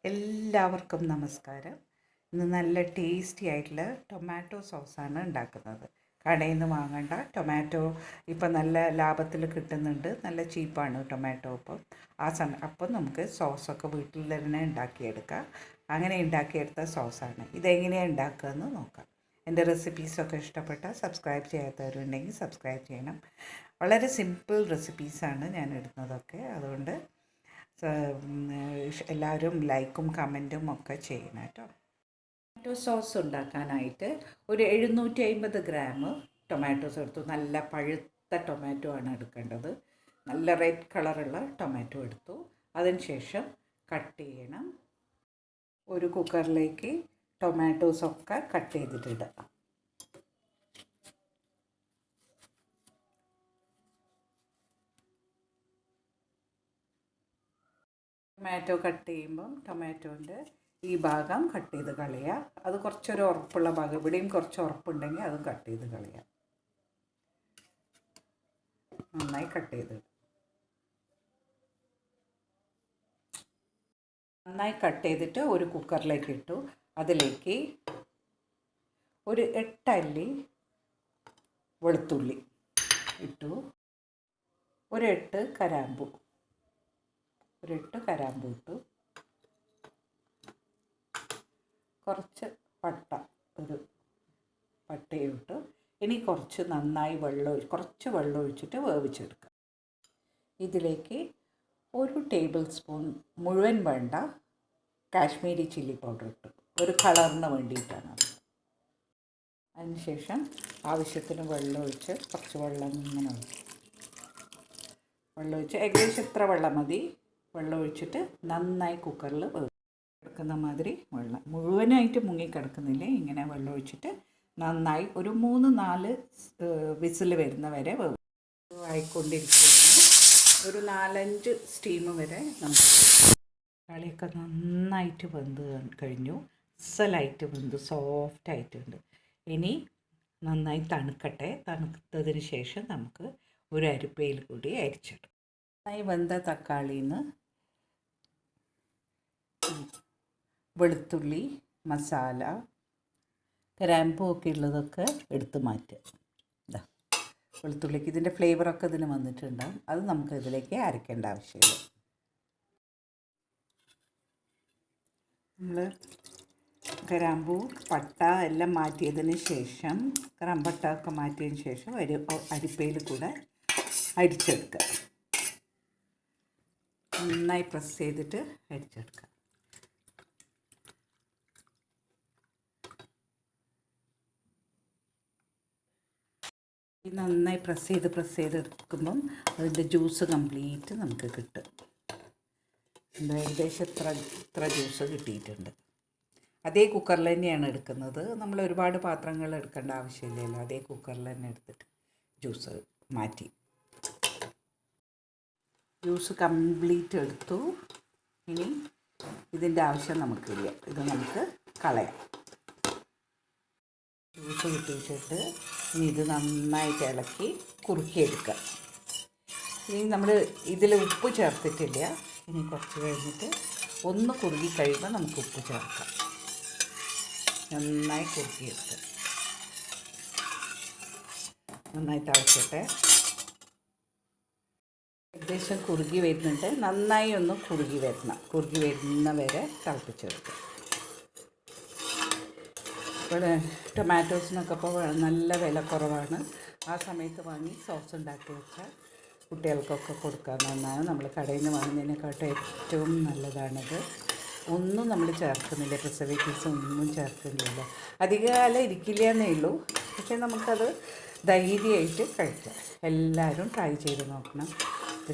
എല്ലാവർക്കും നമസ്കാരം. ഇന്ന് നല്ല ടേസ്റ്റി ആയിട്ടുള്ള ടൊമാറ്റോ സോസാണ് ഉണ്ടാക്കുന്നത്. കടയിൽ നിന്ന് വാങ്ങേണ്ട ടൊമാറ്റോ ഇപ്പം നല്ല ലാഭത്തിൽ കിട്ടുന്നുണ്ട്. നല്ല ചീപ്പാണ് ടൊമാറ്റോ. അപ്പം നമുക്ക് സോസൊക്കെ വീട്ടിൽ തന്നെ ഉണ്ടാക്കിയെടുക്കാം. അങ്ങനെ ഉണ്ടാക്കിയെടുത്ത സോസാണ്. ഇതെങ്ങനെയാണ് ഉണ്ടാക്കുകയെന്ന് നോക്കാം. എൻ്റെ റെസിപ്പീസൊക്കെ ഇഷ്ടപ്പെട്ടാൽ സബ്സ്ക്രൈബ് ചെയ്യാത്തവരുണ്ടെങ്കിൽ സബ്സ്ക്രൈബ് ചെയ്യണം. വളരെ സിമ്പിൾ റെസിപ്പീസാണ് ഞാൻ ഇടുന്നതൊക്കെ. അതുകൊണ്ട് എല്ലാവരും ലൈക്കും കമൻറ്റും ഒക്കെ ചെയ്യണം കേട്ടോ. ടൊമാറ്റോ സോസ് ഉണ്ടാക്കാനായിട്ട് ഒരു 750 ഗ്രാം ടൊമാറ്റോസ് എടുത്തു. നല്ല പഴുത്ത ടൊമാറ്റോ ആണ് എടുക്കേണ്ടത്. നല്ല റെഡ് കളറുള്ള ടൊമാറ്റോ എടുത്തു. അതിനുശേഷം കട്ട് ചെയ്യണം. ഒരു കുക്കറിലേക്ക് ടൊമാറ്റോസൊക്കെ കട്ട് ചെയ്തിട്ടിടുക. ടൊമാറ്റോ കട്ട് ചെയ്യുമ്പം ടൊമാറ്റോൻ്റെ ഈ ഭാഗം കട്ട് ചെയ്ത് കളയുക. അത് കുറച്ചൊരു ഉറപ്പുള്ള ഭാഗം, ഇവിടെയും കുറച്ച് ഉറപ്പുണ്ടെങ്കിൽ അതും കട്ട് ചെയ്ത് കളയുക. നന്നായി കട്ട് ചെയ്ത് നന്നായി കട്ട് ചെയ്തിട്ട് ഒരു കുക്കറിലേക്ക് ഇട്ടു. അതിലേക്ക് ഒരു 8 അല്ലി വെളുത്തുള്ളി ഇട്ടു. ഒരു 8 കരാമ്പു ഇട്ടു. കുറച്ച് ഒരു പട്ടയും ഇട്ടു. ഇനി കുറച്ച് നന്നായി കുറച്ച് വെള്ളം ഒഴിച്ചിട്ട് വേവിച്ചെടുക്കുക. ഇതിലേക്ക് 1 ടേബിൾ സ്പൂൺ മുഴുവൻ വേണ്ട കാശ്മീരി ചില്ലി പൗഡർ ഇട്ടു. ഒരു കളറിന് വേണ്ടിയിട്ടാണ്. അതിനുശേഷം ആവശ്യത്തിന് വെള്ളം ഒഴിച്ച് കുറച്ച് വെള്ളം ഇങ്ങനെ ഒഴിച്ച് ഏകദേശം ഇത്ര വെള്ളം മതി. വെള്ളം ഒഴിച്ചിട്ട് നന്നായി കുക്കറിൽ കിടക്കുന്ന മാതിരി വെള്ളം മുഴുവനായിട്ട് മുങ്ങിക്കിടക്കുന്നില്ലേ, ഇങ്ങനെ വെള്ളം ഒഴിച്ചിട്ട് നന്നായി ഒരു 3-4 വിസിൽ വരുന്ന വരെ ആയിക്കൊണ്ടിരിക്കുകയാണ്. ഒരു 4-5 സ്റ്റീം വരെ നമുക്ക് കളിയൊക്കെ നന്നായിട്ട് വെന്ത് കഴിഞ്ഞു. അസലായിട്ട് വെന്ത് സോഫ്റ്റായിട്ടുണ്ട്. ഇനി നന്നായി തണുക്കട്ടെ. തണുത്തതിന് ശേഷം നമുക്ക് ഒരു അരിപ്പയിൽ കൂടി അരിച്ചിടും. നന്നായി വെന്ത തക്കാളിയിൽ നിന്ന് വെളുത്തുള്ളി, മസാല, ഗ്രാമ്പൂ ഒക്കെ ഉള്ളതൊക്കെ എടുത്ത് മാറ്റുക. ഇതാ വെളുത്തുള്ളിക്ക് ഇതിൻ്റെ ഫ്ലേവറൊക്കെ ഇതിന് വന്നിട്ടുണ്ടാകും. അത് നമുക്ക് ഇതിലേക്ക് അരയ്ക്കേണ്ട ആവശ്യമില്ല. നമ്മൾ ഗ്രാമ്പൂ, പട്ട എല്ലാം മാറ്റിയതിന് ശേഷം, ഗ്രാമ്പട്ട ഒക്കെ മാറ്റിയതിന് ശേഷം അരിപ്പയിൽ കൂടെ അരിച്ചെടുക്കുക. നന്നായി പ്രസ് ചെയ്തിട്ട് അരിച്ചെടുക്കുക. നന്നായി പ്രസ് ചെയ്തെടുക്കുമ്പം അതിൻ്റെ ജ്യൂസ് കംപ്ലീറ്റ് നമുക്ക് കിട്ടും. ഏകദേശം ഇത്ര ജ്യൂസ് കിട്ടിയിട്ടുണ്ട്. അതേ കുക്കറിൽ തന്നെയാണ് എടുക്കുന്നത്. നമ്മൾ ഒരുപാട് പാത്രങ്ങൾ എടുക്കേണ്ട ആവശ്യമില്ലല്ലോ. അതേ കുക്കറിൽ തന്നെ എടുത്തിട്ട് ജ്യൂസ് മാറ്റി. ജ്യൂസ് കംപ്ലീറ്റ് എടുത്തു. ഇനി ഇതിൻ്റെ ആവശ്യം നമുക്കില്ല. ഇത് നമുക്ക് കളയാം. ജ്യൂസ് കിട്ടിയിട്ടിട്ട് ഇനി ഇത് നന്നായിട്ട് ഇളക്കി കുറുക്കിയെടുക്കുക. ഇനി നമ്മൾ ഇതിൽ ഉപ്പ് ചേർത്തിട്ടില്ല. ഇനി കുറച്ച് കഴിഞ്ഞിട്ട് ഒന്ന് കുറുകി കഴിയുമ്പോൾ നമുക്ക് ഉപ്പ് ചേർക്കാം. നന്നായി കുറുക്കിയെടുക്കുക. നന്നായി തിളച്ചട്ടെ. ഏകദേശം കുറുകി വരുന്നുണ്ട്. നന്നായി ഒന്ന് കുറുകി വരുന്ന വരെ തിളപ്പിച്ചെടുക്കുക. ഇവിടെ ടൊമാറ്റോസിനൊക്കെ ഇപ്പോൾ നല്ല വില കുറവാണ്. ആ സമയത്ത് വാങ്ങി സോസ് ഉണ്ടാക്കി വെച്ചാൽ കുട്ടികൾക്കൊക്കെ കൊടുക്കാവുന്നതാണ്. നമ്മൾ കടയിൽ നിന്ന് വാങ്ങുന്നതിനെക്കാട്ടും ഏറ്റവും നല്ലതാണിത്. ഒന്നും നമ്മൾ ചേർക്കുന്നില്ല, പ്രിസർവേറ്റീവ്സ് ഒന്നും ചേർക്കുന്നില്ല. അധികകാലം ഇരിക്കില്ല എന്നേ ഉള്ളൂ. പക്ഷേ നമുക്കത് ധൈര്യമായിട്ട് കഴിക്കാം. എല്ലാവരും ട്രൈ ചെയ്ത് നോക്കണം.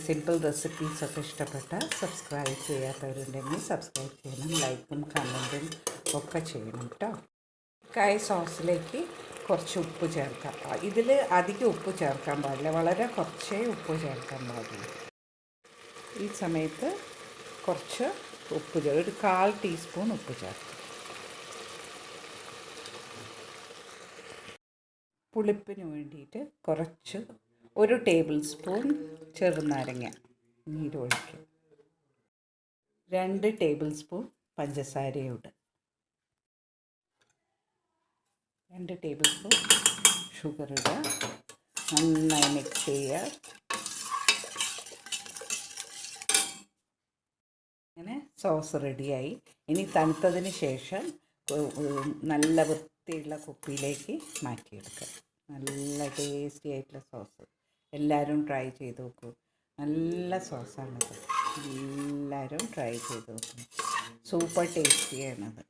സിമ്പിൾ റെസിപ്പീസൊക്കെ ഇഷ്ടപ്പെട്ടാൽ സബ്സ്ക്രൈബ് ചെയ്യാത്തവരുണ്ടെങ്കിൽ സബ്സ്ക്രൈബ് ചെയ്യണം. ലൈക്കും കമൻറ്റും ഒക്കെ ചെയ്യണം കേട്ടോ. സോസിലേക്ക് കുറച്ച് ഉപ്പ് ചേർക്കാം. ഇതിൽ അധികം ഉപ്പ് ചേർക്കാൻ പാടില്ല, വളരെ കുറച്ചേ ഉപ്പ് ചേർക്കാൻ പാടുള്ളൂ. ഈ സമയത്ത് കുറച്ച് ഉപ്പ് ഒരു 1/4 ടീസ്പൂൺ ഉപ്പ് ചേർക്കാം. പുളിപ്പിന് വേണ്ടിയിട്ട് കുറച്ച് 1 ടേബിൾ സ്പൂൺ ചെറുനാരങ്ങ നീരൊഴിക്കും. 2 ടേബിൾ സ്പൂൺ പഞ്ചസാരയും ഇടുക. 2 ടേബിൾ സ്പൂൺ ഷുഗർ ഇടുക. നന്നായി മിക്സ് ചെയ്യുക. അങ്ങനെ സോസ് റെഡിയായി. ഇനി തണുത്തതിന് ശേഷം നല്ല വൃത്തിയുള്ള കുപ്പിയിലേക്ക് മാറ്റിയെടുക്കുക. നല്ല ടേസ്റ്റി ആയിട്ടുള്ള സോസ്. എല്ലാവരും ട്രൈ ചെയ്ത് നോക്കൂ. നല്ല സോസാണിത്. എല്ലാവരും ട്രൈ ചെയ്ത് നോക്കും. സൂപ്പർ ടേസ്റ്റിയാണത്.